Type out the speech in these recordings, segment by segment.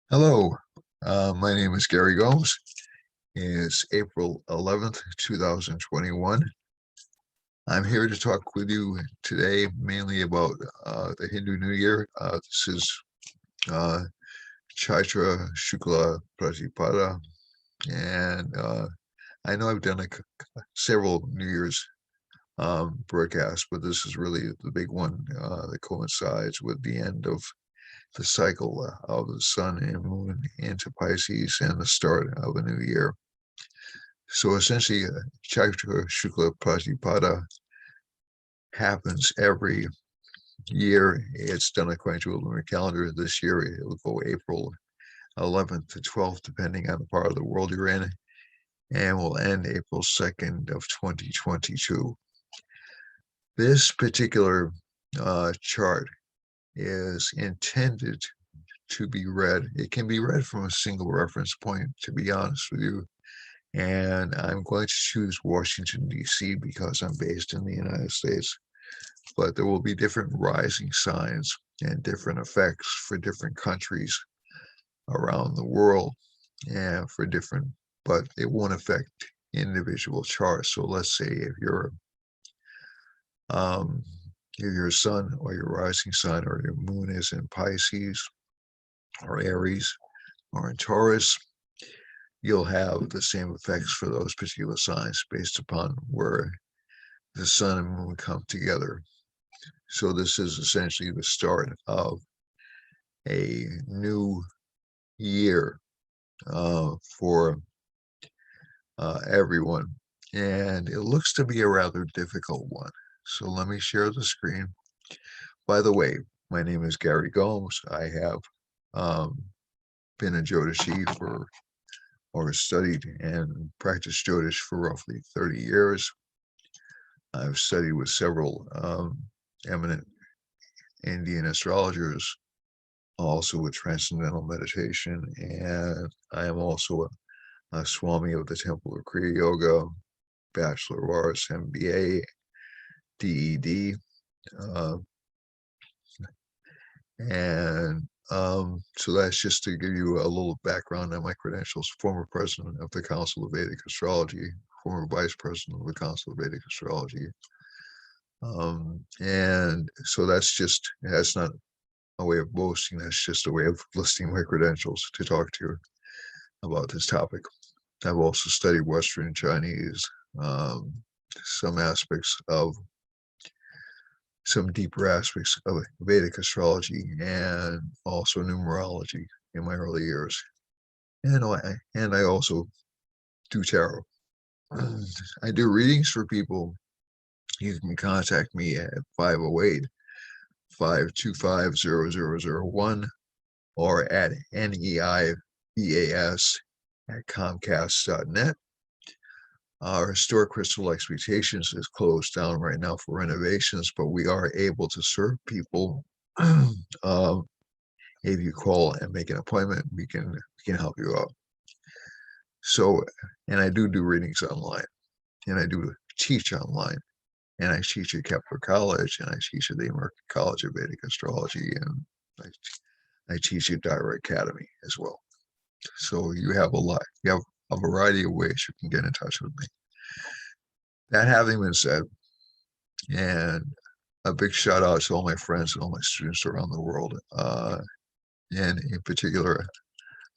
Hello, my name is Gary Gomes. It's April 11th, 2021. I'm here to talk with you today mainly about the Hindu New Year. This is uh, Chaitra Shukla Pratipada, and I know I've done several New Year's broadcasts, but this is really the big one that coincides with the end of the cycle of the sun and moon into Pisces and the start of a new year. So essentially, Chaitra Shukla Pratipada happens every year. It's done according to a lunar calendar. This year, it will go April 11th to 12th, depending on the part of the world you're in, and will end April 2nd of 2022. This particular chart is intended to be read. It can be read from a single reference point, to be honest with you. And I'm going to choose Washington, D.C. because I'm based in the United States. But there will be different rising signs and different effects for different countries around the world and for different, but it won't affect individual charts. So let's say if your sun or your rising sign or your moon is in Pisces or Aries or in Taurus, you'll have the same effects for those particular signs based upon where the sun and moon come together. So this is essentially the start of a new year for everyone. And it looks to be a rather difficult one. So let me share the screen. By the way, my name is Gary Gomes. I have been a Jyotishi or studied and practiced Jyotish for roughly 30 years. I've studied with several eminent Indian astrologers, also with transcendental meditation, and I am also a Swami of the Temple of Kriya Yoga, Bachelor of Arts, MBA, DED, and so that's just to give you a little background on my credentials. Former president of the Council of Vedic Astrology, former vice president of the Council of Vedic Astrology. And so that's not a way of boasting, that's just a way of listing my credentials to talk to you about this topic. I've also studied Western Chinese, some deeper aspects of Vedic astrology, and also numerology in my early years. And I also do tarot. I do readings for people. You can contact me at 508-525-0001 or at neibas@comcast.net. Our store Crystal Expectations is closed down right now for renovations, but we are able to serve people. If you call and make an appointment, we can help you out. So, and I do readings online, and I do teach online, and I teach at Kepler College, and I teach at the American College of Vedic Astrology, and I teach at Direct Academy as well. So you have a variety of ways you can get in touch with me. That having been said, and a big shout out to all my friends and all my students around the world. And in particular,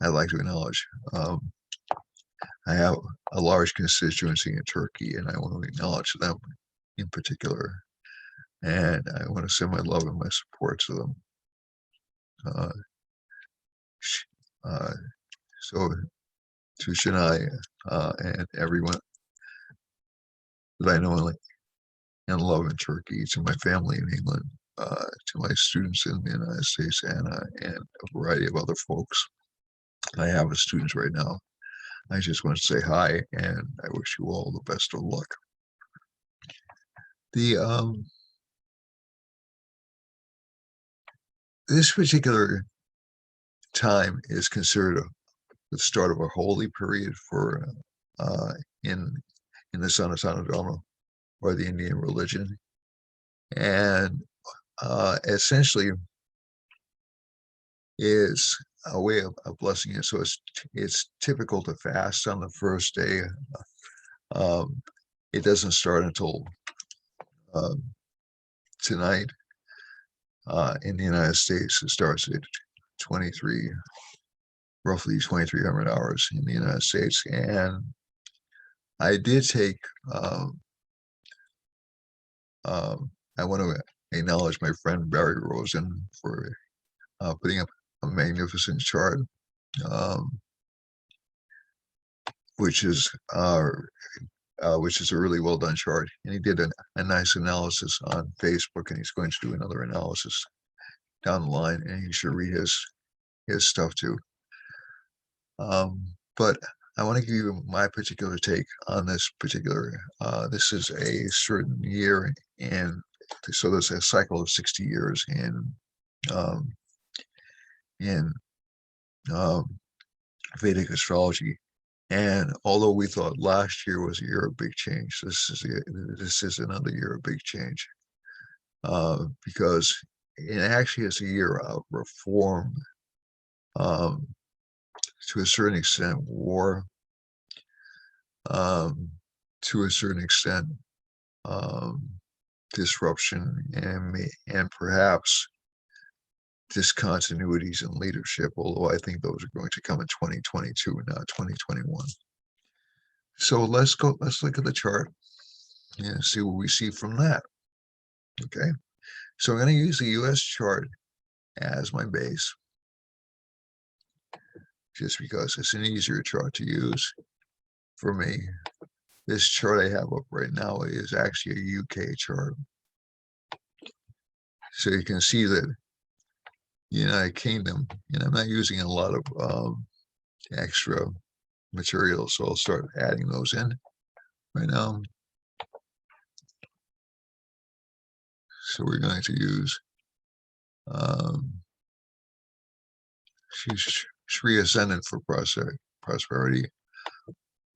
I'd like to acknowledge I have a large constituency in Turkey, and I want to acknowledge them in particular. And I want to send my love and my support to them. So to Shania and everyone that I know and love in Turkey, to my family in England, to my students in the United States, and a variety of other folks. I have students right now. I just want to say hi, and I wish you all the best of luck. This particular time is considered the start of a holy period for in the Sanatana Dharma or the Indian religion, and essentially is a way of blessing it. So it's typical to fast on the first day. It doesn't start until tonight. In the United States, it starts at roughly 2,300 hours in the United States. And I did take, I want to acknowledge my friend Barry Rosen for putting up a magnificent chart, which is a really well done chart. And he did a nice analysis on Facebook, and he's going to do another analysis down the line, and you should read his stuff too. But I want to give you my particular take on this particular. This is a certain year, and so there's a cycle of 60 years in Vedic astrology. And although we thought last year was a year of big change, this is another year of big change, because it actually is a year of reform, to a certain extent, war, to a certain extent, disruption, and perhaps discontinuities in leadership, although I think those are going to come in 2022 and not 2021. So let's look at the chart and see what we see from that. Okay, so I'm going to use the US chart as my base, just because it's an easier chart to use for me. This chart I have up right now is actually a UK chart. So you can see that United Kingdom, and I'm not using a lot of extra material, so I'll start adding those in right now. So we're going to use Shri Ascendant for prosperity,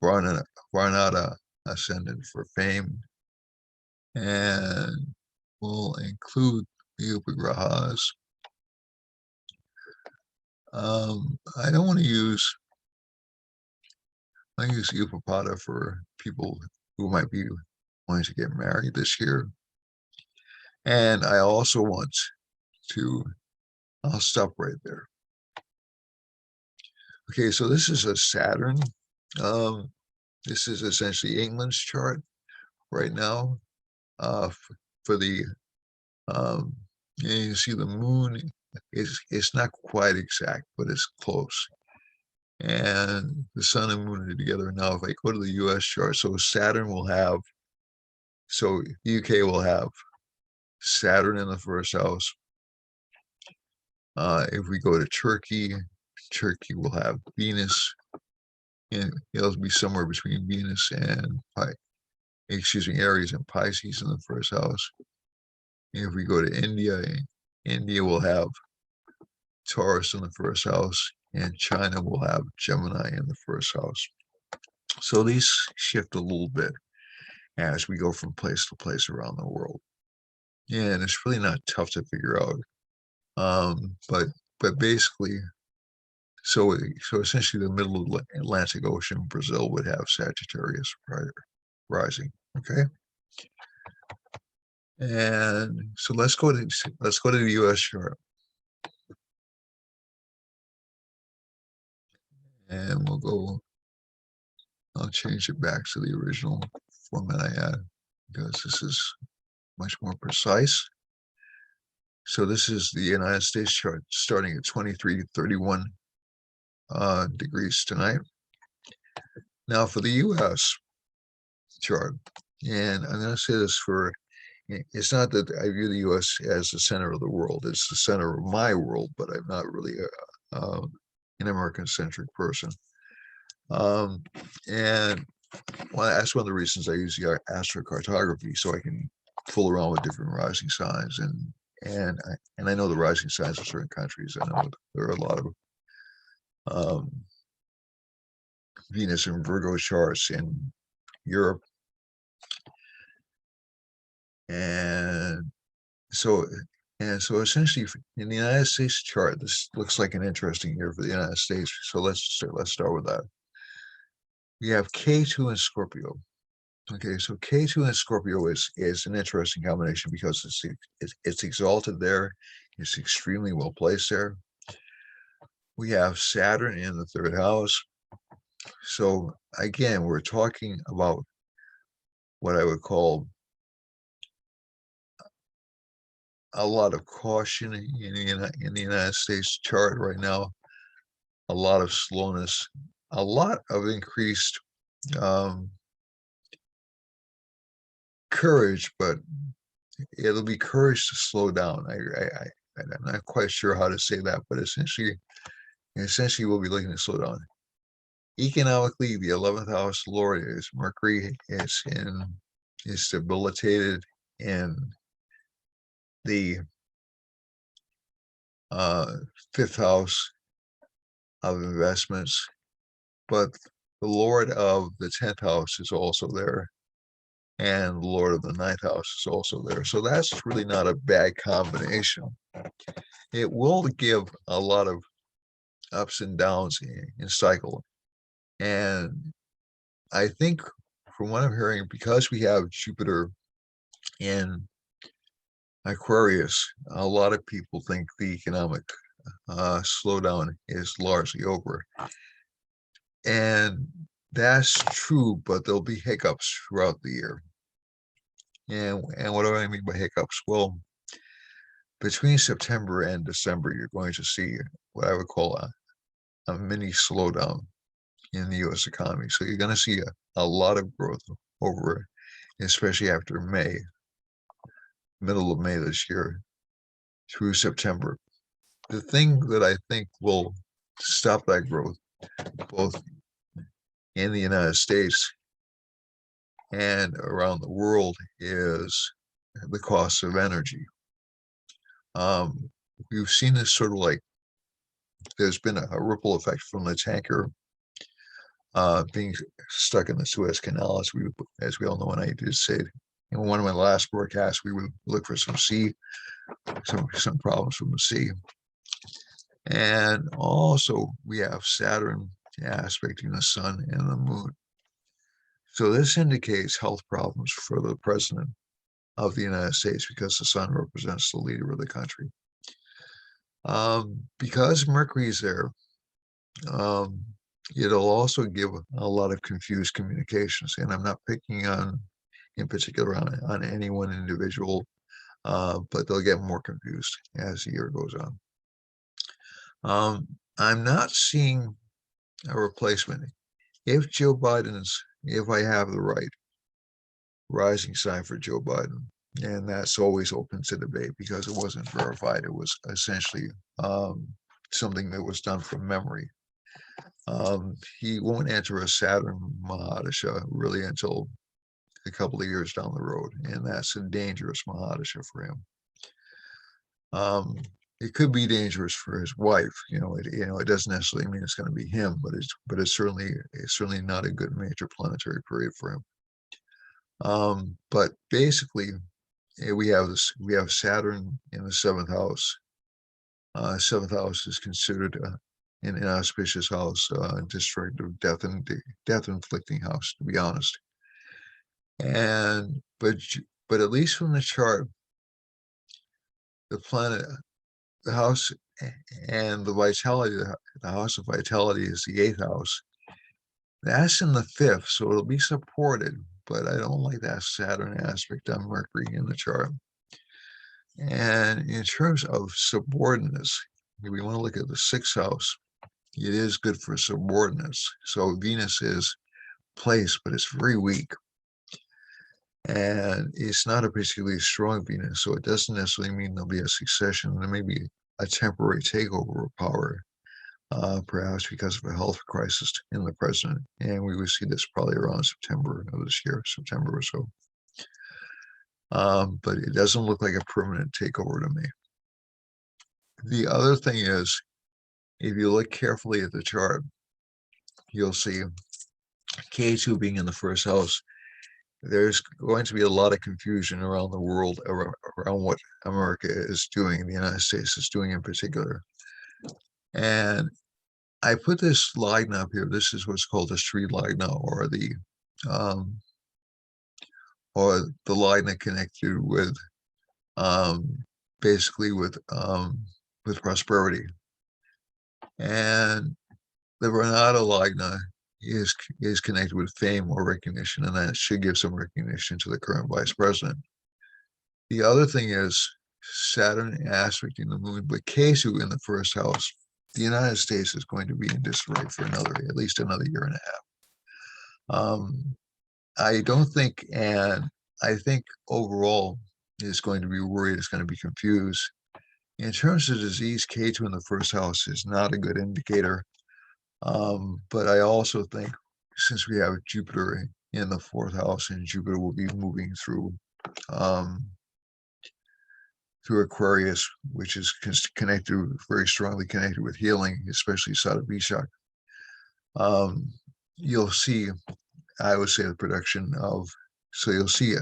Varnada Ascendant for fame, and we'll include the Upagrahas. I don't want to use, I use Upapada for people who might be wanting to get married this year. And I also want to, I'll stop right there. Okay, so this is a Saturn. This is essentially England's chart right now. For the, and you see the moon it's not quite exact, but it's close. And the sun and moon are together. Now, if I go to the US chart, so Saturn will have, so the UK will have Saturn in the first house. If we go to Turkey, Turkey will have Venus, and it'll be somewhere between Venus and Aries and Pisces in the first house. And if we go to India, India will have Taurus in the first house, and China will have Gemini in the first house. So these shift a little bit as we go from place to place around the world. And it's really not tough to figure out. But basically, so essentially the middle of the Atlantic Ocean, Brazil would have Sagittarius rising. Okay. And so let's go to the US chart. And I'll change it back to the original format I had, because this is much more precise. So this is the United States chart starting at 2331 degrees tonight. Now for the US chart, and I'm going to say this it's not that I view the US as the center of the world, it's the center of my world, but I'm not really an American-centric person. And well, that's one of the reasons I use the astrocartography, so I can fool around with different rising signs, and I know the rising signs of certain countries. I know there are a lot of Venus and Virgo charts in Europe, and so And so essentially in the United States chart, this looks like an interesting year for the United States. So let's start with that. We have K2 in Scorpio. Okay, so K2 in Scorpio is an interesting combination because it's exalted there. It's extremely well placed there. We have Saturn in the third house. So again, we're talking about what I would call a lot of caution in the United States chart right now, a lot of slowness, a lot of increased courage, but it'll be courage to slow down. I'm not quite sure how to say that, but essentially we'll be looking to slow down. Economically, the 11th house lord is Mercury. Is debilitated in the fifth house of investments, but the lord of the 10th house is also there, and the lord of the 9th house is also there. So that's really not a bad combination. It will give a lot of ups and downs in cycle. And I think from what I'm hearing, because we have Jupiter in Aquarius, a lot of people think the economic slowdown is largely over. And that's true, but there'll be hiccups throughout the year. And what do I mean by hiccups? Well, between September and December, you're going to see what I would call a mini slowdown in the U.S. economy. So you're going to see a lot of growth over, especially after May, middle of May this year through September. The thing that I think will stop that growth, both in the United States and around the world, is the cost of energy. We've seen this sort of like there's been a ripple effect from the tanker being stuck in the Suez Canal, as we all know, and I did say in one of my last broadcasts, we would look for some problems from the sea. And also we have Saturn aspecting the sun and the moon. So this indicates health problems for the president of the United States because the sun represents the leader of the country. Because Mercury is there, it'll also give a lot of confused communications. And I'm not picking on, in particular, on any one individual, but they'll get more confused as the year goes on. I'm not seeing a replacement. If I have the right rising sign for Joe Biden, and that's always open to debate because it wasn't verified. It was essentially something that was done from memory. He won't enter a Saturn Mahadasha really until a couple of years down the road, and that's a dangerous Mahadasha for him. It could be dangerous for his wife. It doesn't necessarily mean it's going to be him, but it's certainly not a good major planetary period for him. But basically, we have Saturn in the seventh house. Seventh house is considered an inauspicious house, destructive, death inflicting house, to be honest. But at least from the chart, the planet, the house, and the vitality, the house of vitality is the eighth house. That's in the fifth, so it'll be supported. But I don't like that Saturn aspect on Mercury in the chart. And in terms of subordinates, if we want to look at the sixth house, it is good for subordinates. So Venus is placed, but it's very weak. And it's not a particularly strong Venus, so it doesn't necessarily mean there'll be a succession. There may be a temporary takeover of power, perhaps because of a health crisis in the president. And we would see this probably around September of this year, September or so. But it doesn't look like a permanent takeover to me. The other thing is, if you look carefully at the chart, you'll see K2 being in the first house. there's going to be a lot of confusion around the world around what America is doing, the United States is doing in particular. And I put this line up here. This is what's called the street line now, um, or the line that connected with basically with prosperity. And the Renata Lagna is connected with fame or recognition, and that should give some recognition to the current vice president. The other thing is Saturn aspecting the moon, but Ketu in the first house. The United States is going to be in disarray for at least another year and a half. I don't think, and I think overall is going to be worried, it's going to be confused. In terms of disease, Ketu in the first house is not a good indicator. But I also think since we have Jupiter in the fourth house, and Jupiter will be moving um, through Aquarius, which is connected, very strongly connected with healing, especially Sadhu you'll see, I would say, the production of, so you'll see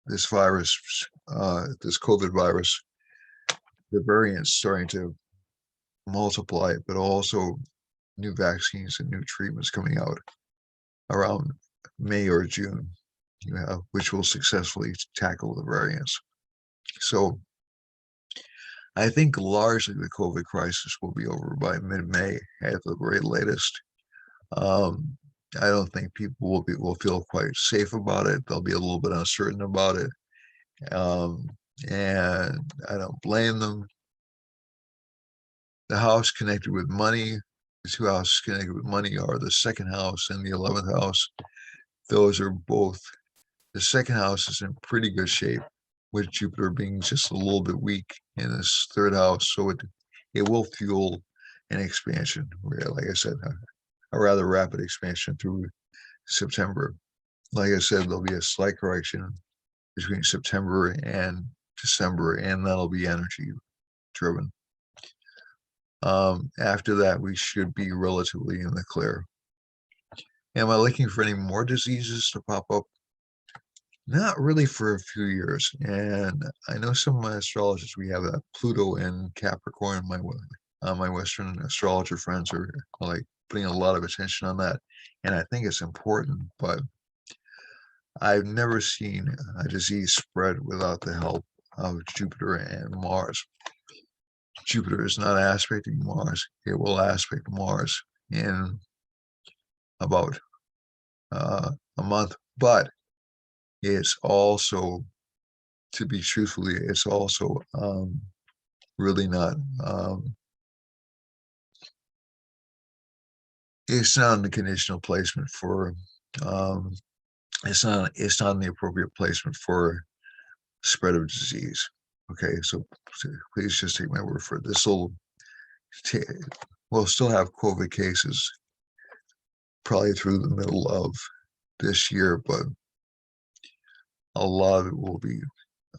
this virus, this COVID virus, the variants starting to multiply, but also new vaccines and new treatments coming out around May or June, which will successfully tackle the variants. So I think largely the COVID crisis will be over by mid-May at the very latest. I don't think people will feel quite safe about it. They'll be a little bit uncertain about it. And I don't blame them. The house connected with money, the two houses connected with money are the second house and the 11th house. Those are both, the second house is in pretty good shape, with Jupiter being just a little bit weak in this third house. So it will fuel an expansion, like I said, a rather rapid expansion through September. Like I said, there'll be a slight correction between September and December, and that'll be energy driven. After that, we should be relatively in the clear. Am I looking for any more diseases to pop up? Not really for a few years. And I know some of my astrologers, we have a Pluto in Capricorn. My Western astrologer friends are like putting a lot of attention on that. And I think it's important, but I've never seen a disease spread without the help of Jupiter and Mars. Jupiter is not aspecting Mars. It will aspect Mars in about a month, but it's also, to be truthfully, it's also really not, it's not in the conditional placement for, it's not in the appropriate placement for spread of disease. Okay, so please just take my word for it. We'll still have COVID cases probably through the middle of this year, but a lot of it will be,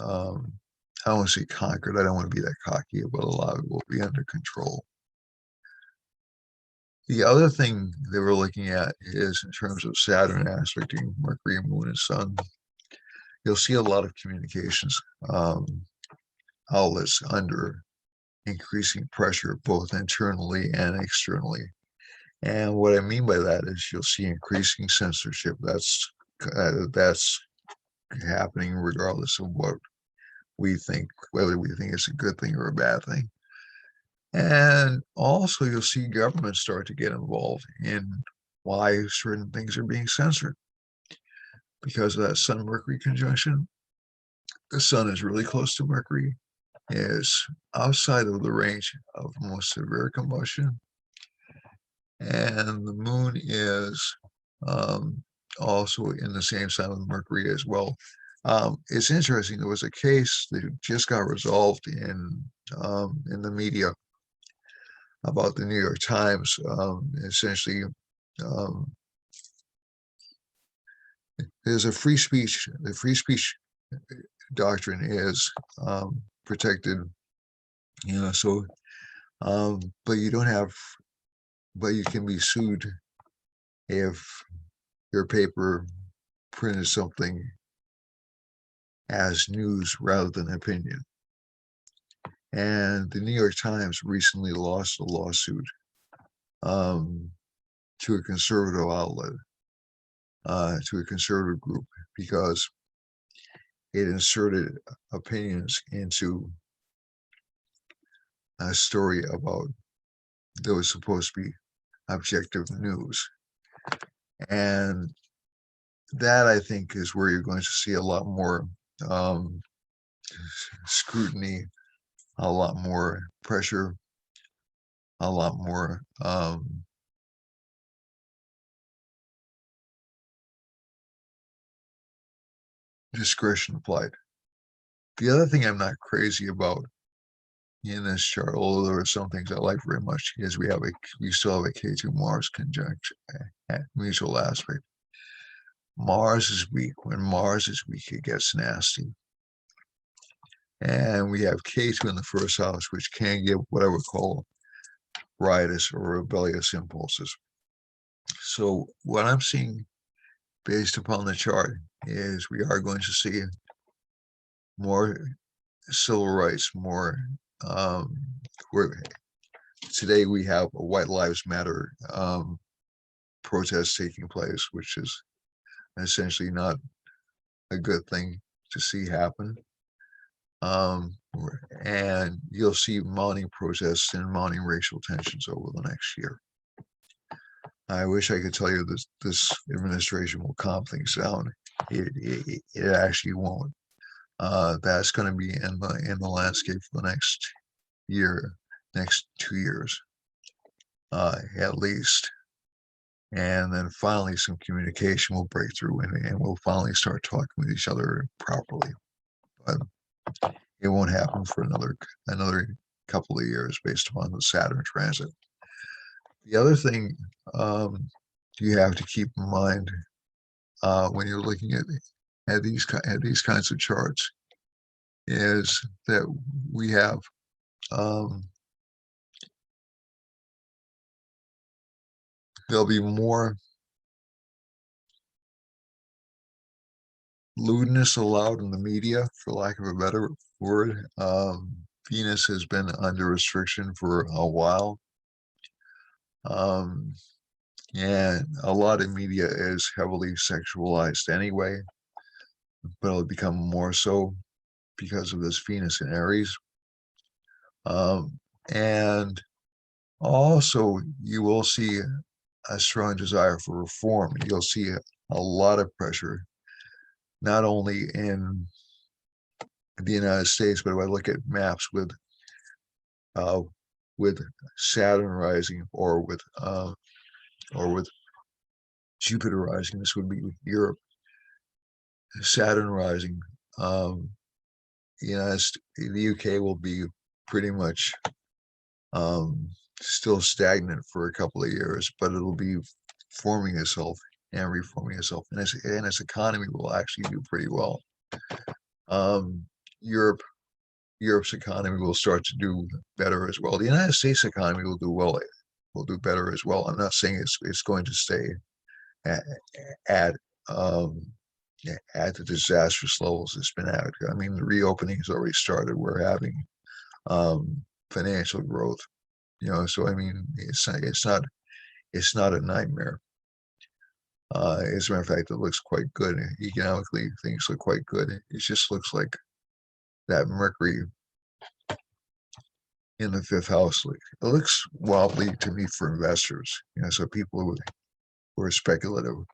I don't want to say conquered. I don't want to be that cocky, but a lot of it will be under control. The other thing they were looking at is in terms of Saturn aspecting Mercury, Moon, and Sun. You'll see a lot of communications outlets under increasing pressure, both internally and externally. And what I mean by that is you'll see increasing censorship. That's happening regardless of what we think, whether we think it's a good thing or a bad thing. And also you'll see governments start to get involved in why certain things are being censored. Because of that Sun-Mercury conjunction, the Sun is really close to Mercury, is outside of the range of most severe combustion. And the Moon is also in the same sign with Mercury as well. It's interesting, there was a case that just got resolved in the media about the New York Times. Essentially, there's a free speech. The free speech doctrine is protected, so but you don't have, but you can be sued if your paper printed something as news rather than opinion. And the New York Times recently lost a lawsuit to a conservative outlet, to a conservative group, because it inserted opinions into a story about that was supposed to be objective news. And that, I think, is where you're going to see a lot more scrutiny, a lot more pressure, a lot more discretion applied. The other thing I'm not crazy about in this chart, although there are some things I like very much, is we still have a K2 Mars conjunction, mutual aspect. Mars is weak. When Mars is weak, it gets nasty. And we have K2 in the first house, which can give what I would call riotous or rebellious impulses. So what I'm seeing based upon the chart is we are going to see more civil rights, more today we have a White Lives Matter protest taking place, which is essentially not a good thing to see happen. And you'll see mounting protests and mounting racial tensions over the next year. I wish I could tell you this administration will calm things down. It actually won't. That's going to be in the landscape for the next year, next 2 years, at least. And then finally, some communication will break through, and we'll finally start talking with each other properly. But it won't happen for another couple of years based upon the Saturn transit. The other thing you have to keep in mind when you're looking at these kinds of charts is that we have there'll be more lewdness allowed in the media, for lack of a better word. Venus has been under restriction for a while. And a lot of media is heavily sexualized anyway, but it'll become more so because of this Venus in Aries. And also, you will see a strong desire for reform. You'll see a lot of pressure, not only in the United States, but if I look at maps with Saturn rising or with Jupiter rising, this would be Europe. Saturn rising, the UK will be pretty much still stagnant for a couple of years, but it'll be forming itself and reforming itself, and its economy will actually do pretty well. Europe's economy will start to do better as well. The United States economy will do well, will do better as well. I'm not saying it's going to stay at the disastrous levels it's been at. I mean, the reopening has already started. We're having financial growth, so I mean, it's not a nightmare. As a matter of fact, it looks quite good economically. Things look quite good. It just looks like that Mercury in the fifth house. It looks wobbly to me for investors, so people who are speculative.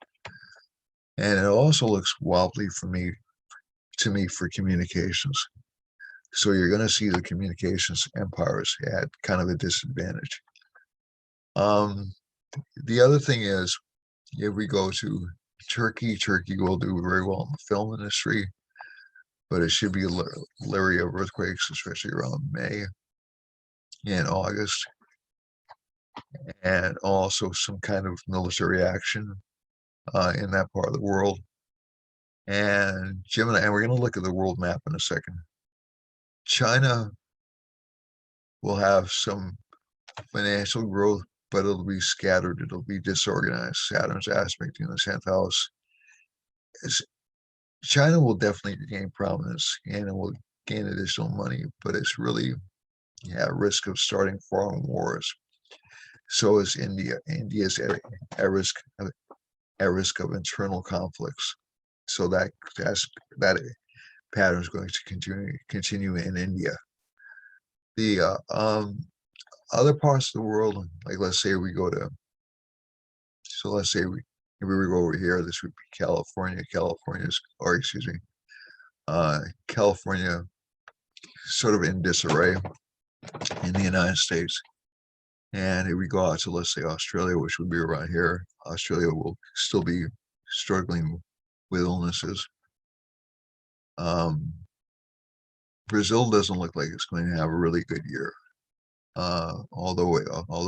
And it also looks wobbly to me for communications. So you're going to see the communications empires at kind of a disadvantage. The other thing is, if we go to Turkey will do very well in the film industry, but it should be leery of earthquakes, especially around May and August, and also some kind of military action in that part of the world. And Gemini, and we're going to look at the world map in a second. China will have some financial growth, but it'll be scattered. It'll be disorganized. Saturn's aspect in the 10th house China will definitely gain prominence and it will gain additional money, but it's really at risk of starting foreign wars. So is India. India's at risk of internal conflicts. So that pattern is going to continue in India. The other parts of the world, like let's say we go to, so let's say we go over here. This would be California. California sort of in disarray in the United States. And if we go out to, let's say, Australia, which would be around here, Australia will still be struggling with illnesses. Brazil doesn't look like it's going to have a really good year, although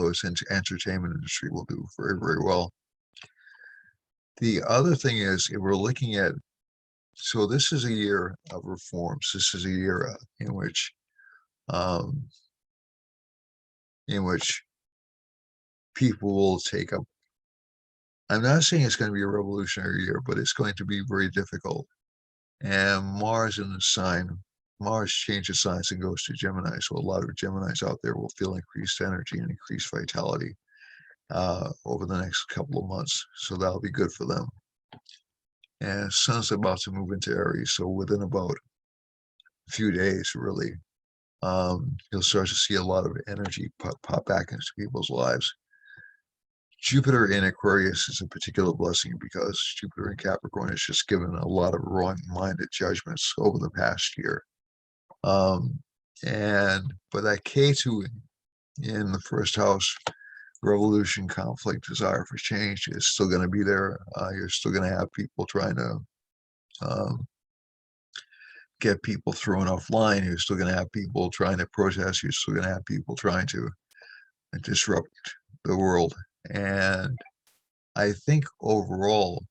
its entertainment industry will do very, very well. The other thing is, if we're looking at, so this is a year of reforms. This is a year um, in which people will take up. I'm not saying it's going to be a revolutionary year, but it's going to be very difficult. And Mars changes signs and goes to Gemini. So a lot of Geminis out there will feel increased energy and increased vitality over the next couple of months. So that'll be good for them. And Sun's about to move into Aries. So within about a few days, really, you'll start to see a lot of energy pop back into people's lives. Jupiter in Aquarius is a particular blessing because Jupiter in Capricorn has just given a lot of wrong-minded judgments over the past year. But that K2 in the first house, revolution, conflict, desire for change is still going to be there. You're still going to have people trying to get people thrown offline. You're still going to have people trying to protest. You're still going to have people trying to disrupt the world. And I think overall,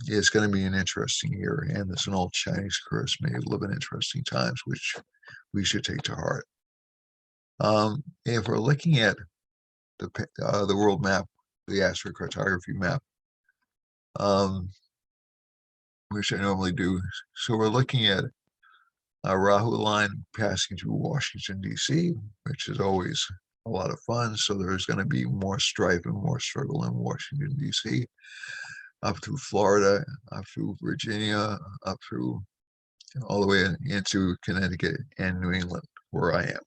it's going to be an interesting year. And there's an old Chinese curse, may live in interesting times, which we should take to heart. If we're looking at the world map, the astrocartography map, which I normally do. So we're looking at a Rahu line passing through Washington, D.C., which is always a lot of fun. So there's going to be more strife and more struggle in Washington, D.C., up through Florida, up through Virginia, up through all the way into Connecticut and New England, where I am.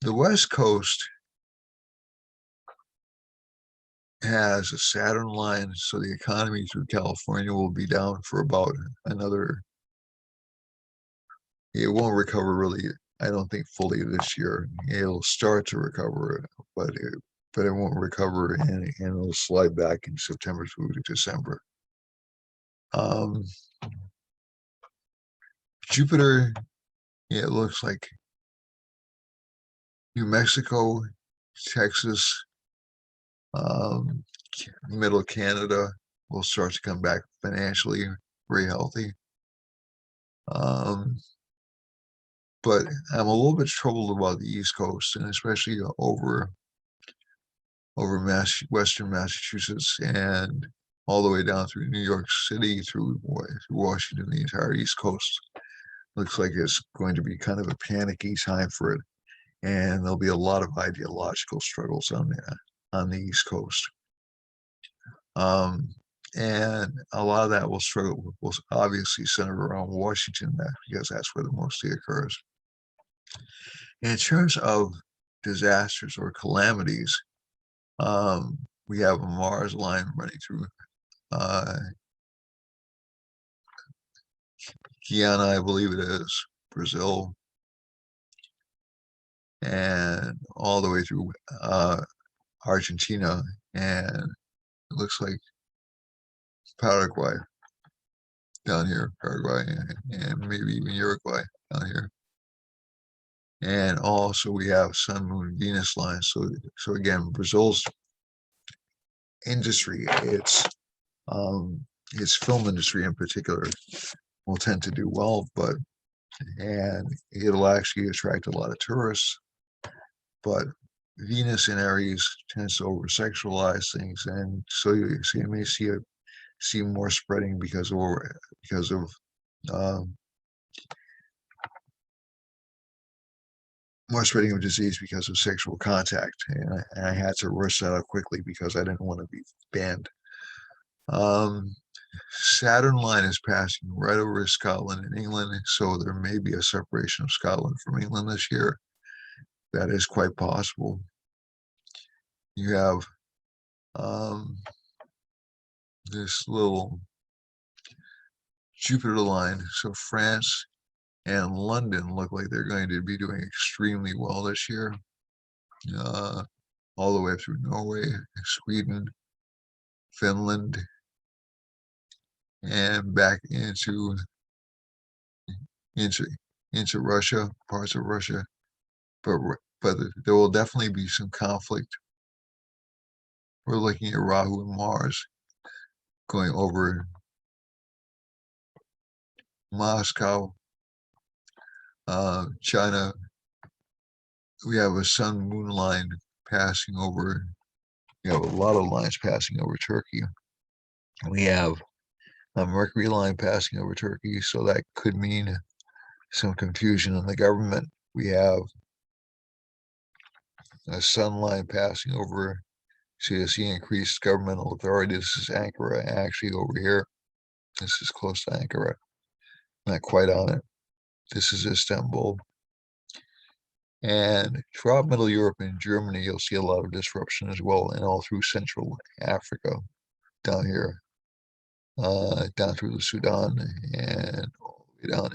The West Coast has a Saturn line, so the economy through California will be down for about another. It won't recover really, I don't think, fully this year. It'll start to recover, but it won't recover, and it'll slide back in September through to December. Jupiter, it looks like New Mexico, Texas, middle Canada will start to come back financially very healthy. But I'm a little bit troubled about the East Coast, and especially over Western Massachusetts and all the way down through New York City, through Washington, the entire East Coast. Looks like it's going to be kind of a panicky time for it, and there'll be a lot of ideological struggles on the East Coast. And a lot of that will obviously center around Washington, because that's where the mostly occurs. In terms of disasters or calamities, we have a Mars line running through Guyana, I believe it is, Brazil, and all the way through Argentina, and it looks like Paraguay down here, and maybe even Uruguay down here. And also we have Sun, Moon, Venus lines. So again, Brazil's industry, its film industry in particular, will tend to do well, and it'll actually attract a lot of tourists. But Venus in Aries tends to over-sexualize things, and so you may see see more spreading because of um, more spreading of disease because of sexual contact, and I had to rush that out quickly because I didn't want to be banned. Saturn line is passing right over Scotland and England, so there may be a separation of Scotland from England this year. That is quite possible. You have this little Jupiter line, so France and London look like they're going to be doing extremely well this year, all the way through Norway, Sweden, Finland, and back into into Russia, parts of Russia. But there will definitely be some conflict. We're looking at Rahu and Mars going over Moscow, China. We have a sun-moon line passing over. We have a lot of lines passing over Turkey. We have a Mercury line passing over Turkey, so that could mean some confusion in the government. We have a sun line passing over, so you see increased governmental authority. This is Ankara, actually over here. This is close to Ankara, not quite on it. This is Istanbul. And throughout Middle Europe and Germany, you'll see a lot of disruption as well, and all through Central Africa, down here, down through the Sudan, and all the way down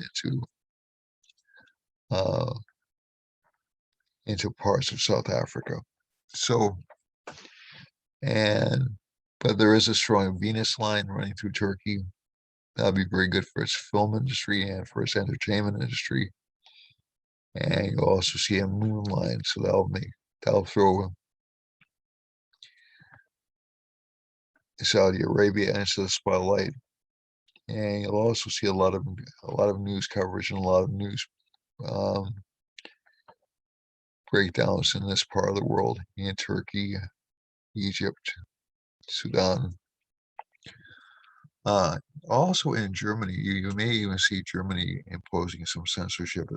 into parts of South Africa. So, but there is a strong Venus line running through Turkey. That'll be very good for its film industry and for its entertainment industry. And you'll also see a moon line, so that'll throw Saudi Arabia into the spotlight. And you'll also see a lot of news coverage and a lot of news breakdowns in this part of the world, in Turkey, Egypt, Sudan. Also in Germany, you may even see Germany imposing some censorship,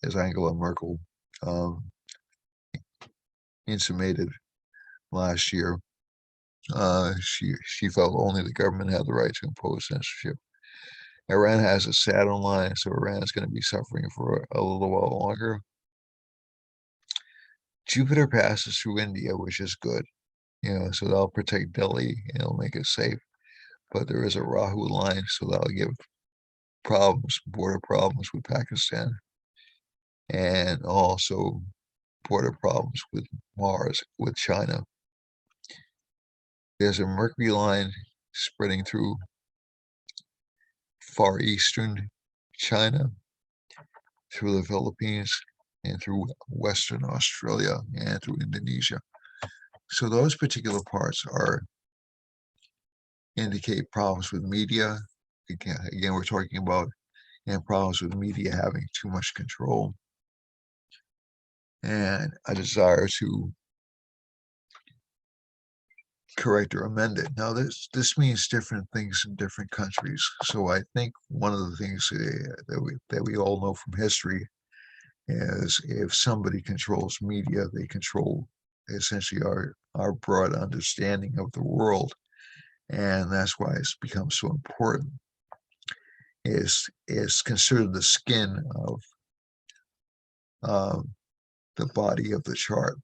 as Angela Merkel intimated last year. She felt only the government had the right to impose censorship. Iran has a Saturn line, so Iran is going to be suffering for a little while longer. Jupiter passes through India, which is good, so that'll protect Delhi and it'll make it safe. But there is a Rahu line, so that'll give border problems with Pakistan, and also border problems with Mars, with China. There's a Mercury line spreading through far eastern China, through the Philippines, and through Western Australia, and through Indonesia. So those particular parts indicate problems with media. Again, we're talking about problems with media having too much control, and a desire to correct or amend it. Now, this means different things in different countries. So I think one of the things that we all know from history is if somebody controls media, they control essentially our broad understanding of the world, and that's why it's become so important. Is considered the skin of the body of the chart.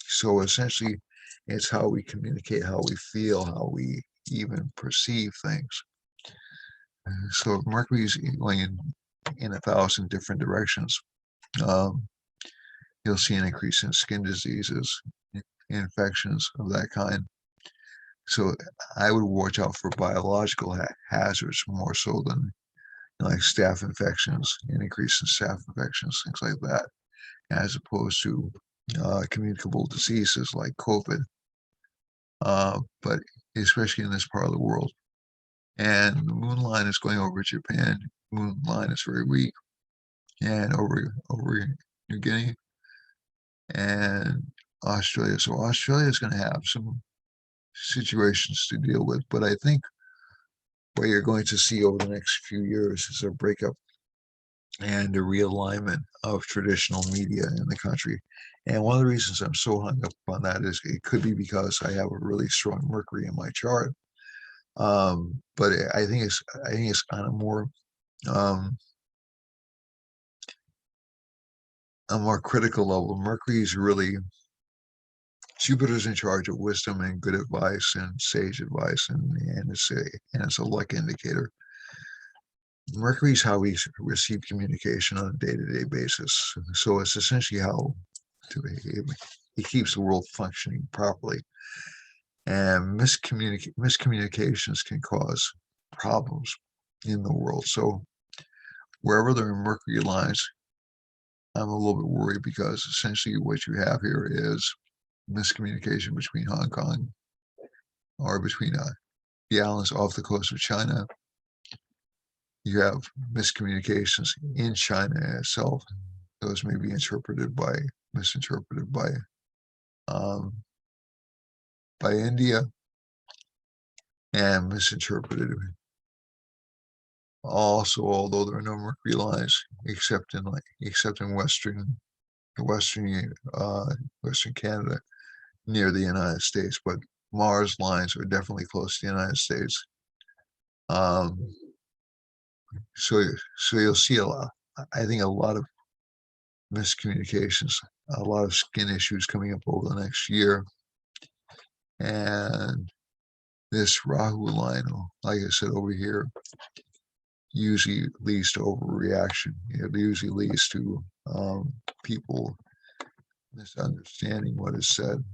So essentially, it's how we communicate, how we feel, how we even perceive things. So Mercury's going in 1,000 different directions. You'll see an increase in skin diseases, infections of that kind. So I would watch out for biological hazards more so than like staph infections, an increase in staph infections, things like that, as opposed to communicable diseases like COVID, but especially in this part of the world. And the moon line is going over Japan. Moon line is very weak, and over New Guinea and Australia. So Australia is going to have some situations to deal with, but I think what you're going to see over the next few years is a breakup and a realignment of traditional media in the country. And one of the reasons I'm so hung up on that is it could be because I have a really strong Mercury in my chart. But I think it's on um, a more critical level. Mercury is really Jupiter's in charge of wisdom and good advice and sage advice, and it's a luck indicator. Mercury's how we receive communication on a day-to-day basis. So it's essentially how it keeps the world functioning properly. And miscommunications can cause problems in the world. So wherever there are Mercury lines, I'm a little bit worried because essentially what you have here is miscommunication between Hong Kong or between the islands off the coast of China. You have miscommunications in China itself. Those may be misinterpreted by India and misinterpreted also, although there are no Mercury lines except in Western Canada near the United States, but Mars lines are definitely close to the United States. So you'll see I think a lot of miscommunications, a lot of skin issues coming up over the next year. And this Rahu line, like I said over here, usually leads to overreaction. It usually leads to people misunderstanding what is said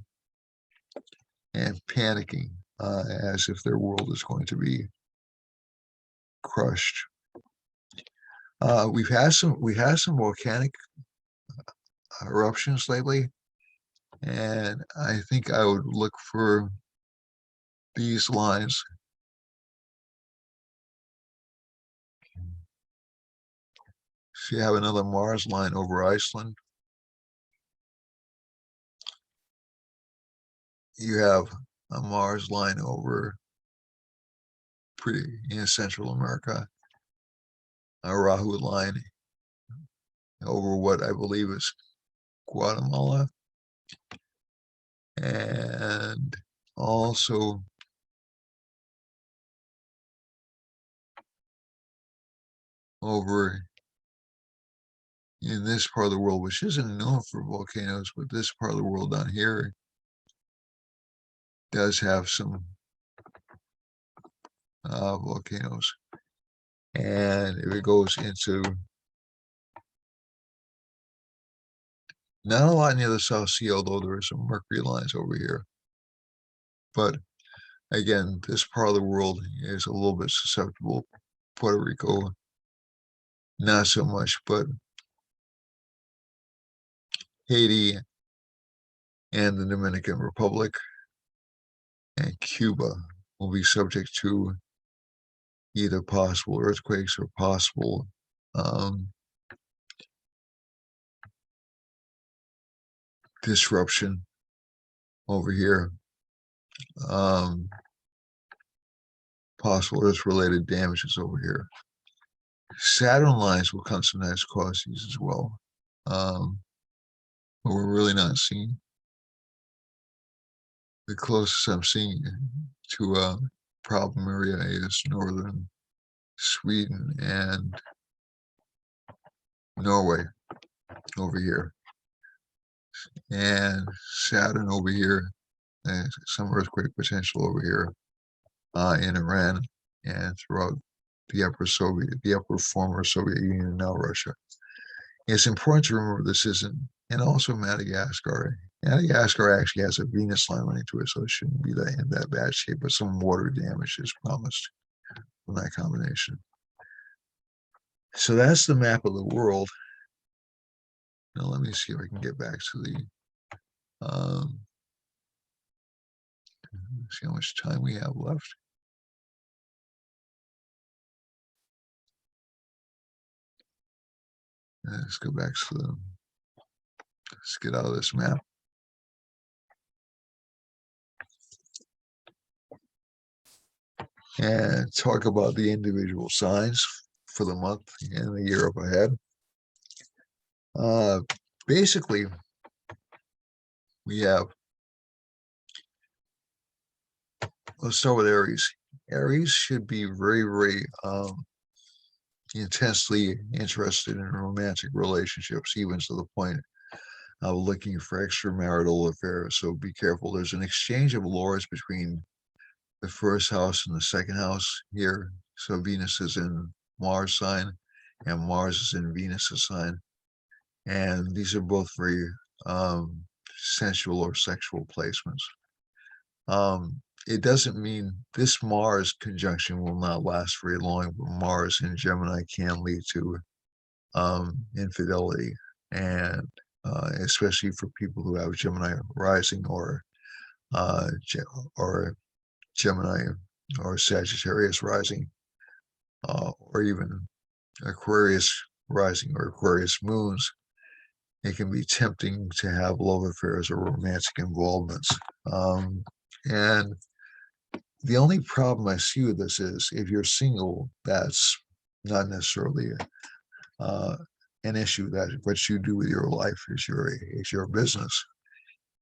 and panicking as if their world is going to be crushed. We've had some volcanic eruptions lately, and I think I would look for these lines. So you have another Mars line over Iceland. You have a Mars line over in Central America, a Rahu line over what I believe is Guatemala, and also over in this part of the world, which isn't known for volcanoes, but this part of the world down here does have some volcanoes. And if it goes into not a lot near the South Sea, although there are some Mercury lines over here. But again, this part of the world is a little bit susceptible. Puerto Rico, not so much, but Haiti and the Dominican Republic and Cuba will be subject to either possible earthquakes or possible disruption over here, possible earth-related damages over here. Saturn lines will come sometimes cause these as well, but we're really not seeing. The closest I'm seeing to a problem area is northern Sweden and Norway over here, and Saturn over here, and some earthquake potential over here in Iran and throughout the upper former Soviet Union, now Russia. It's important to remember this isn't, and also Madagascar. Madagascar actually has a Venus line running to it, so it shouldn't be in that bad shape, but some water damage is promised from that combination. So that's the map of the world. Now let me see if I can get back to the see how much time we have left. Let's go back to let's get out of this map. and talk about the individual signs for the month and the year up ahead. Basically, we have, let's start with Aries. Aries should be very, very intensely interested in romantic relationships, even to the point of looking for extramarital affairs. So be careful. There's an exchange of lords between the first house and the second house here. So Venus is in Mars sign and Mars is in Venus's sign. And these are both very sensual or sexual placements. It doesn't mean this Mars conjunction will not last very long, but Mars in Gemini can lead to infidelity, and especially for people who have Gemini rising or Gemini or Sagittarius rising, or even Aquarius rising or Aquarius moons. It can be tempting to have love affairs or romantic involvements. And the only problem I see with this is if you're single, that's not necessarily an issue. That what you do with your life is your business.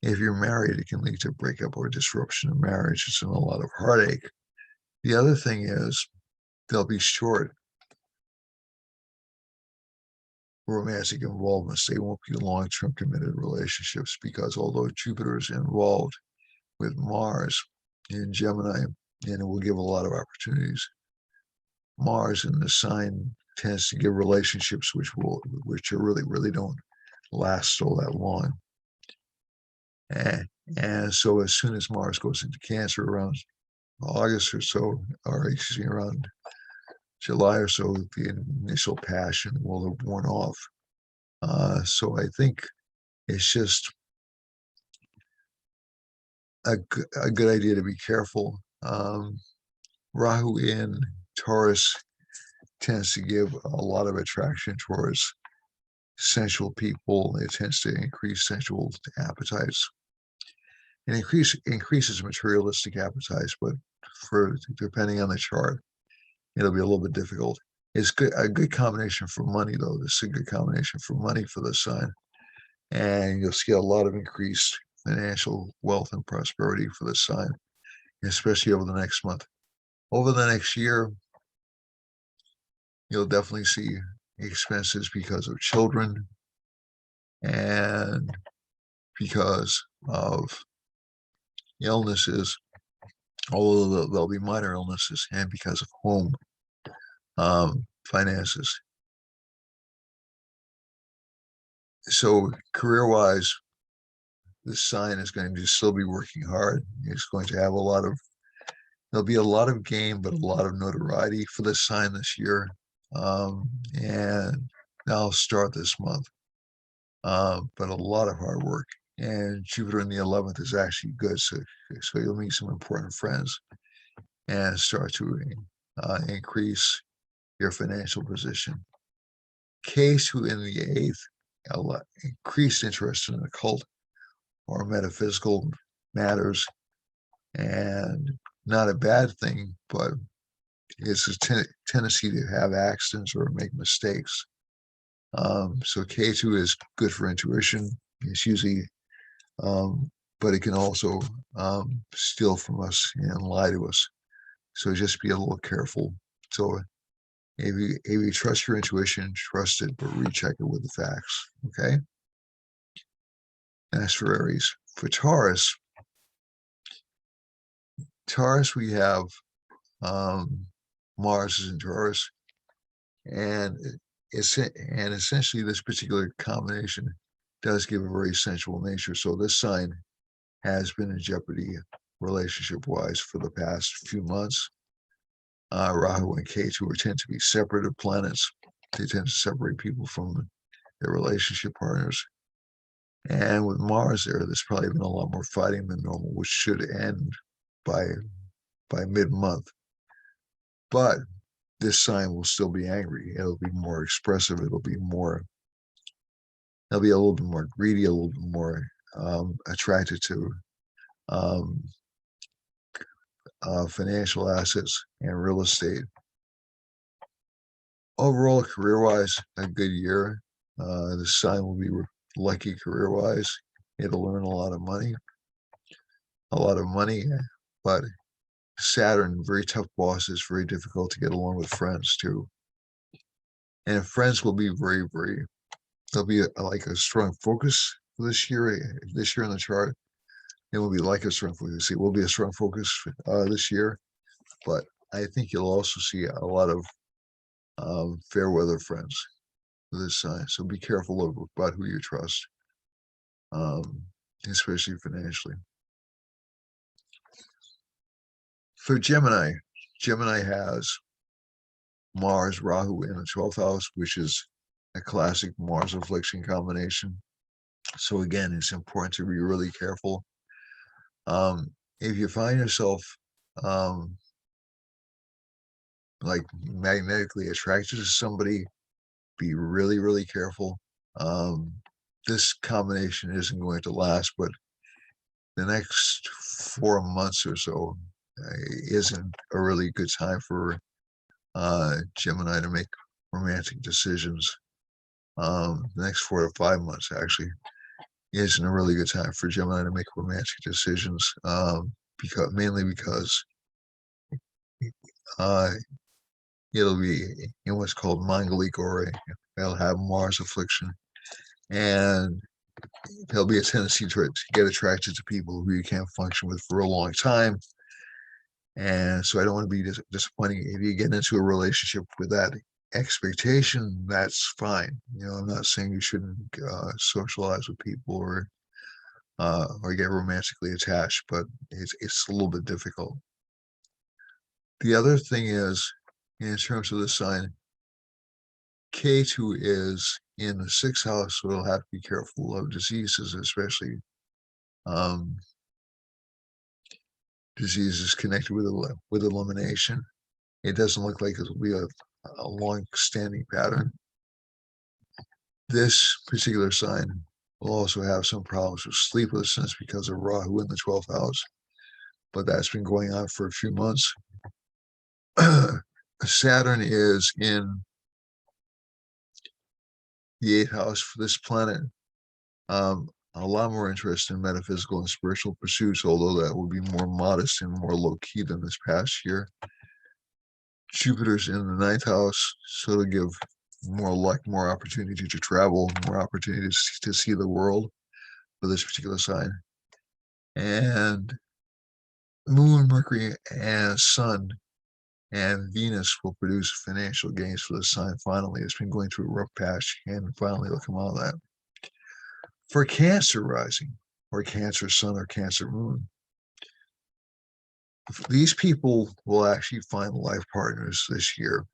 If you're married, it can lead to breakup or disruption of marriage. It's in a lot of heartache. The other thing is they'll be short romantic involvements. They won't be long-term committed relationships because although Jupiter is involved with Mars in Gemini, and it will give a lot of opportunities, Mars in the sign tends to give relationships which are really don't last all that long. And so as soon as Mars goes into Cancer around August or so, or excuse me, around July or so, the initial passion will have worn off. So I think it's just a good idea to be careful. Rahu in Taurus tends to give a lot of attraction towards sensual people. It tends to increase sensual appetites. It increases materialistic appetites, but depending on the chart, it'll be a little bit difficult. It's a good combination for money, though. This is a good combination for money for the sign, and you'll see a lot of increased financial wealth and prosperity for the sign, especially over the next month. Over the next year, you'll definitely see expenses because of children and because of illnesses, although there'll be minor illnesses, and because of home finances. So career-wise, this sign is going to still be working hard. It's going to have there'll be a lot of game, but a lot of notoriety for this sign this year. And I'll start this month. But a lot of hard work. And Jupiter in the 11th is actually good. So you'll meet some important friends and start to increase your financial position. K2 in the 8th, increased interest in occult or metaphysical matters, and not a bad thing, but it's a tendency to have accidents or make mistakes. So K2 is good for intuition. It's usually, but it can also steal from us and lie to us. So just be a little careful. So if you trust your intuition, trust it, but recheck it with the facts. Okay. As for Aries, for Taurus, we have Mars is in Taurus, and essentially this particular combination does give a very sensual nature. So this sign has been in jeopardy relationship-wise for the past few months. Rahu and Ketu tend to be separative planets. They tend to separate people from their relationship partners. And with Mars there's probably been a lot more fighting than normal, which should end by mid-month. But this sign will still be angry. It'll be more expressive. It'll be a little bit more greedy, a little bit more attracted to financial assets, and real estate. Overall, career-wise, a good year. The sign will be lucky career-wise. It'll earn a lot of money, but Saturn, very tough bosses, very difficult to get along with friends too. And friends will be there'll be like a strong focus this year in the chart. It will be like a strong focus. It will be a strong focus this year, but I think you'll also see a lot of fair weather friends for this sign. So be careful about who you trust, especially financially. For Gemini, Gemini has Mars, Rahu in the 12th house, which is a classic Mars affliction combination. So again, it's important to be really careful. If you find yourself like magnetically attracted to somebody, be really, really careful. This combination isn't going to last, but the next 4 months or so isn't a really good time for Gemini to make romantic decisions. The next 4 to 5 months actually isn't a really good time for Gemini to make romantic decisions, mainly because it'll be in what's called Mangalic Ore. They'll have Mars affliction, and there'll be a tendency to get attracted to people who you can't function with for a long time. And so I don't want to be disappointing. If you get into a relationship with that expectation, that's fine. I'm not saying you shouldn't socialize with people or get romantically attached, but it's a little bit difficult. The other thing is, in terms of the sign, K2 is in the 6th house, so we'll have to be careful of diseases, especially diseases connected with elimination. It doesn't look like it'll be a long-standing pattern. This particular sign will also have some problems with sleeplessness because of Rahu in the 12th house, but that's been going on for a few months. Saturn is in the 8th house for this planet. A lot more interest in metaphysical and spiritual pursuits, although that will be more modest and more low-key than this past year. Jupiter's in the 9th house, so it'll give more luck, more opportunity to travel, more opportunities to see the world for this particular sign. And Moon, Mercury, and Sun and Venus will produce financial gains for the sign. Finally, it's been going through a rough patch, and finally it'll come out of that. For Cancer rising, or Cancer Sun, or Cancer Moon, these people will actually find life partners this year.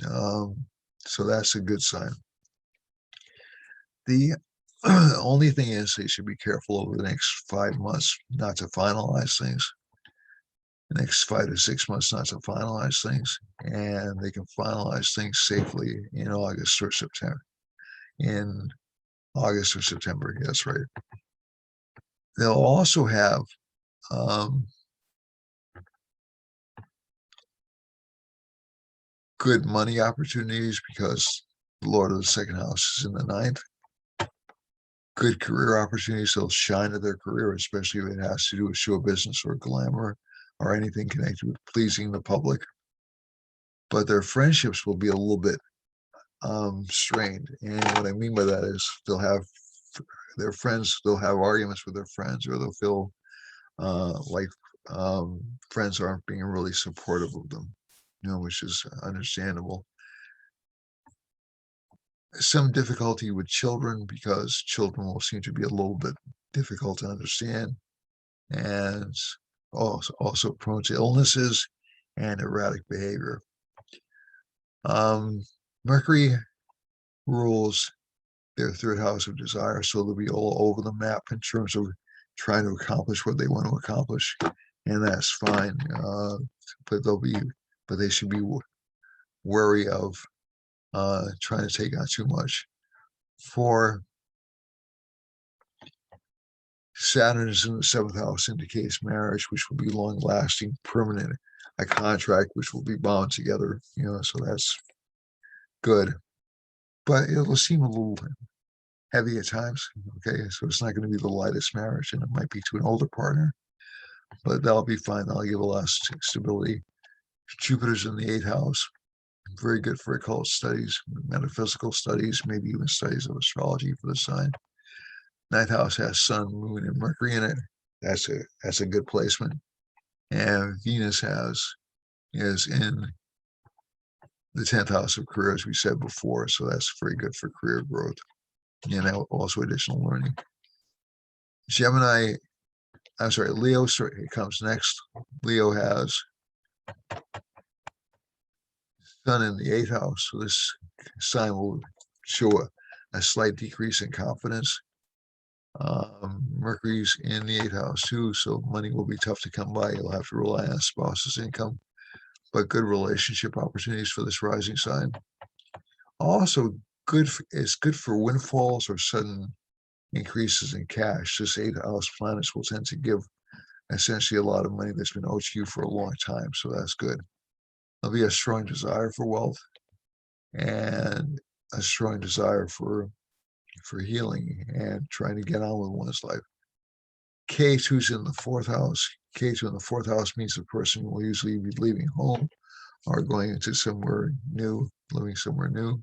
So that's a good sign. The only thing is they should be careful over the next 5 months not to finalize things. The next 5 to 6 months not to finalize things, and they can finalize things safely in August or September. That's right. They'll also have good money opportunities because the Lord of the 2nd house is in the 9th. Good career opportunities. They'll shine at their career, especially if it has to do with show business or glamour or anything connected with pleasing the public. But their friendships will be a little bit strained. And what I mean by that is they'll have their friends, they'll have arguments with their friends, or they'll feel like friends aren't being really supportive of them, which is understandable. Some difficulty with children because children will seem to be a little bit difficult to understand, and also prone to illnesses and erratic behavior. Mercury rules their 3rd house of desire, so they'll be all over the map in terms of trying to accomplish what they want to accomplish, and that's fine. But they should be wary of trying to take on too much. For Saturn is in the seventh house, indicates marriage, which will be long lasting, permanent, a contract which will be bound together, so that's good. But it'll seem a little heavy at times. Okay, so it's not going to be the lightest marriage, and it might be to an older partner, but that'll be fine. That'll give a lot of stability. Jupiter's in the eighth house, very good for occult studies, metaphysical studies, maybe even studies of astrology for the sign. Ninth house has Sun, Moon, and Mercury in it. That's a good placement. And Venus is in the 10th house of career, as we said before, so that's very good for career growth and also additional learning. Leo comes next. Leo has Sun in the 8th house, so this sign will show a slight decrease in confidence. Mercury's in the 8th house too, so money will be tough to come by. You'll have to rely on spouse's income, but good relationship opportunities for this rising sign. Also, it's good for windfalls or sudden increases in cash. This 8th house planets will tend to give essentially a lot of money that's been owed to you for a long time, so that's good. There'll be a strong desire for wealth and a strong desire for healing and trying to get on with one's life. K2's in the 4th house. K2 in the 4th house means the person will usually be leaving home or going into somewhere new, living somewhere new.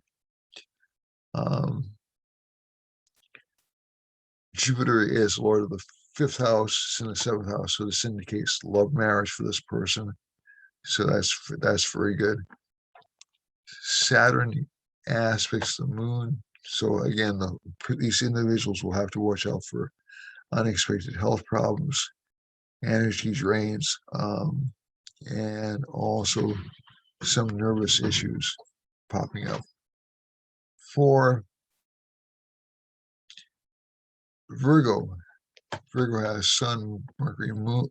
Jupiter is Lord of the 5th house. It's in the 7th house, so this indicates love marriage for this person. So that's very good. Saturn aspects the moon. So again, these individuals will have to watch out for unexpected health problems, energy drains, and also some nervous issues popping up. For Virgo has Sun, Mercury, Moon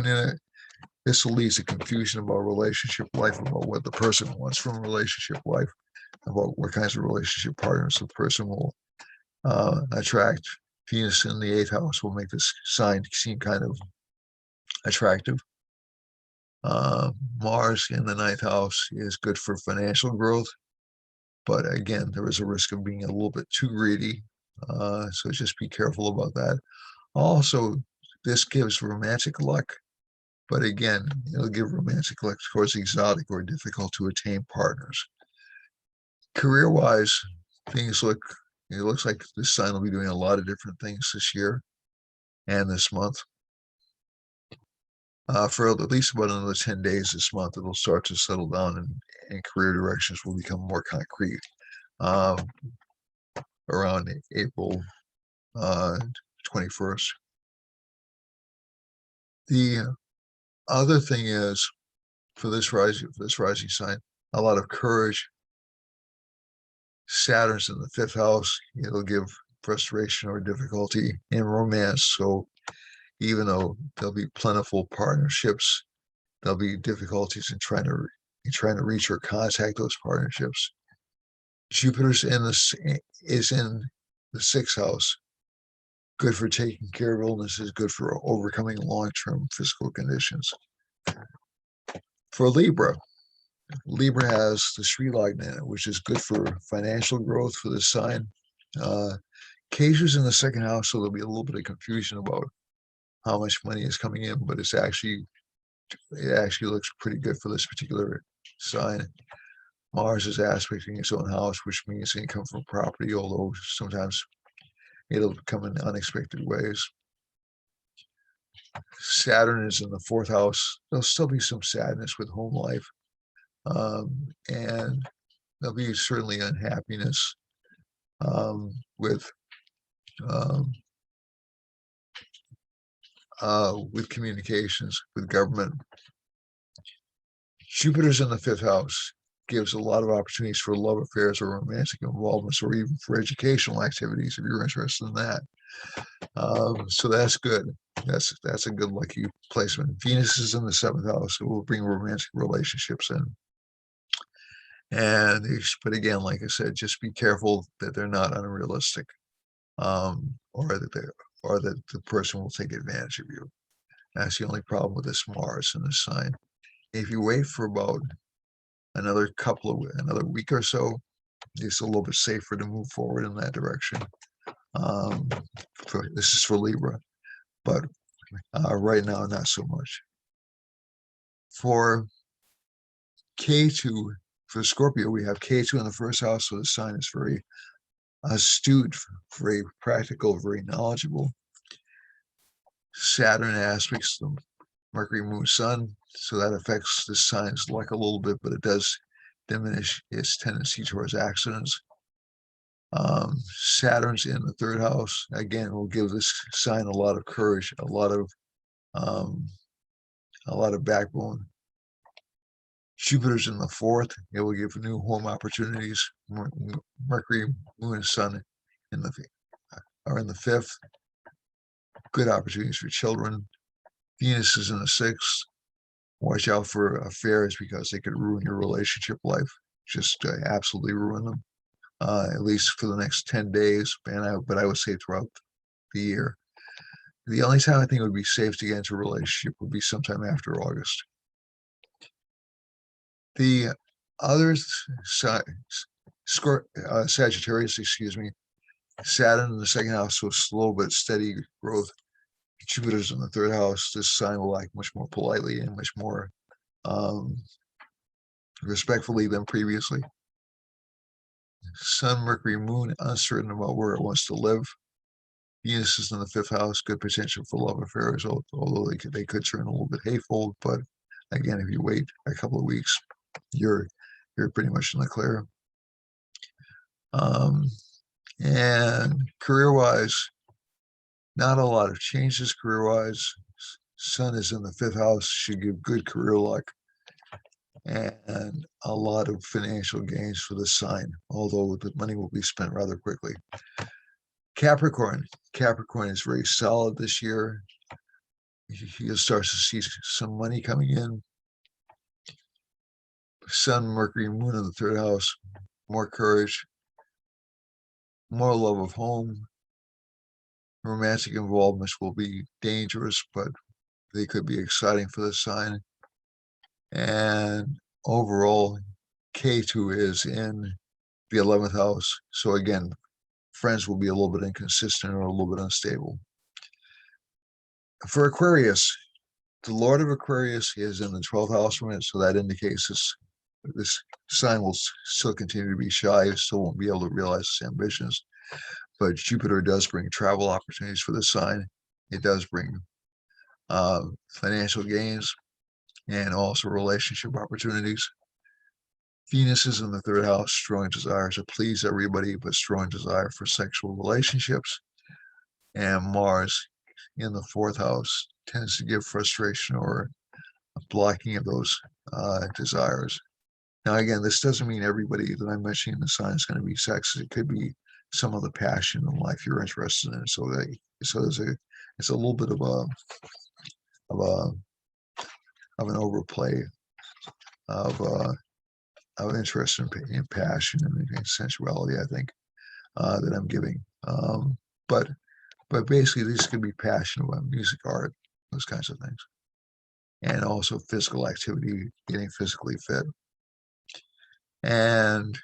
in it. This will lead to confusion about relationship life, about what the person wants from a relationship life, about what kinds of relationship partners the person will attract. Venus in the 8th house will make this sign seem kind of attractive. Mars in the 9th house is good for financial growth, but again, there is a risk of being a little bit too greedy. So just be careful about that. Also, this gives romantic luck, but again, it'll give romantic luck towards exotic or difficult to attain partners. Career-wise, it looks like this sign will be doing a lot of different things this year and this month. For at least about another 10 days this month, it'll start to settle down and career directions will become more concrete around April 21st. The other thing is, for this rising sign, a lot of courage. Saturn's in the 5th house. It'll give frustration or difficulty in romance. So even though there'll be plentiful partnerships, there'll be difficulties in trying to reach or contact those partnerships. Jupiter's is in the 6th house. Good for taking care of illnesses, good for overcoming long-term physical conditions. For Libra has the Sri Lagna in it, which is good for financial growth for this sign. Ketu's in the 2nd house, so there'll be a little bit of confusion about how much money is coming in, but it actually looks pretty good for this particular sign. Mars is aspecting its own house, which means income from property, although sometimes it'll come in unexpected ways. Saturn is in the 4th house. There'll still be some sadness with home life, and there'll be certainly unhappiness with communications with government. Jupiter's in the 5th house, gives a lot of opportunities for love affairs or romantic involvements, or even for educational activities if you're interested in that. So that's good. That's a good lucky placement. Venus is in the 7th house, so we'll bring romantic relationships in. But again, like I said, just be careful that they're not unrealistic, or that or that the person will take advantage of you. That's the only problem with this Mars in this sign. If you wait for about another week or so, it's a little bit safer to move forward in that direction. This is for Libra, but right now, not so much. For K2, for Scorpio, we have K2 in the first house, so the sign is very astute, very practical, very knowledgeable. Saturn aspects the Mercury, Moon, Sun, so that affects the sign's luck a little bit, but it does diminish its tendency towards accidents. Saturn's in the third house, again, will give this sign a lot of courage, a lot of backbone. Jupiter's in the fourth, it will give new home opportunities. Mercury, Moon, and Sun are in the fifth, good opportunities for children. Venus is in the sixth. Watch out for affairs because they could ruin your relationship life, just absolutely ruin them, at least for the next 10 days, but I would say throughout the year. The only time I think it would be safe to get into a relationship would be sometime after August. The other Sagittarius, Saturn in the second house, so slow but steady growth. Jupiter's in the third house. This sign will act much more politely and much more respectfully than previously. Sun, Mercury, Moon, uncertain about where it wants to live. Venus is in the fifth house, good potential for love affairs, although they could turn a little bit hateful. But again, if you wait a couple of weeks, you're pretty much in the clear. And career-wise, not a lot of changes career-wise. Sun is in the fifth house, should give good career luck and a lot of financial gains for the sign, although the money will be spent rather quickly. Capricorn is very solid this year. You'll start to see some money coming in. Sun, Mercury, Moon in the third house, more courage, more love of home. Romantic involvements will be dangerous, but they could be exciting for the sign. And overall, K2 is in the 11th house. So again, friends will be a little bit inconsistent or a little bit unstable. For Aquarius, the Lord of Aquarius is in the 12th house from it, so that indicates this sign will still continue to be shy, still won't be able to realize its ambitions. But Jupiter does bring travel opportunities for the sign. It does bring financial gains and also relationship opportunities. Venus is in the third house, strong desire to please everybody, but strong desire for sexual relationships. And Mars in the fourth house tends to give frustration or a blocking of those desires. Now, again, this doesn't mean everybody that I'm mentioning in the sign is going to be sexist. It could be some of the passion in life you're interested in. So it's a little bit of an overplay of interest in passion and sensuality, I think, that I'm giving. But basically, these can be passion about music, art, those kinds of things, and also physical activity, getting physically fit, and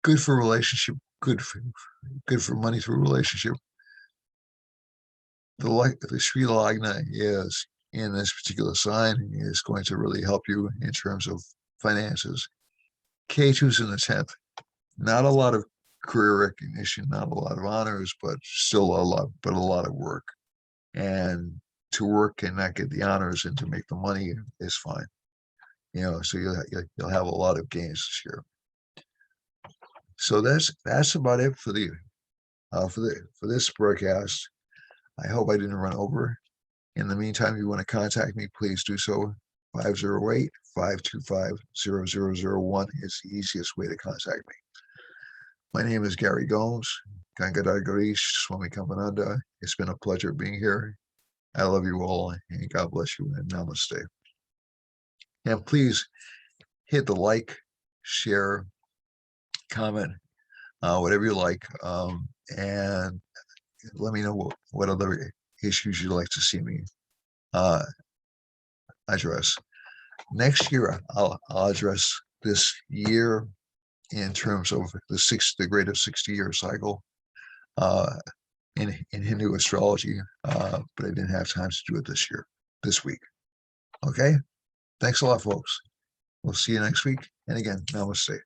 good for relationship, good for money through relationship. The Sri Lagna is in this particular sign is going to really help you in terms of finances. K2's in the 10th. Not a lot of career recognition, not a lot of honors, but still a lot of work. And to work and not get the honors and to make the money is fine. So you'll have a lot of gains this year. So that's about it for this broadcast. I hope I didn't run over. In the meantime, if you want to contact me, please do so. 508-525-0001 is the easiest way to contact me. My name is Gary Gomes. Gangadagarish Swami Kampananda. It's been a pleasure being here. I love you all, and God bless you, and namaste. And please hit the like, share, comment, whatever you like, and let me know what other issues you'd like to see me address. Next year, I'll address this year in terms of the greater 60-year cycle in Hindu astrology, but I didn't have time to do it this week. Okay, thanks a lot, folks. We'll see you next week. And again, namaste.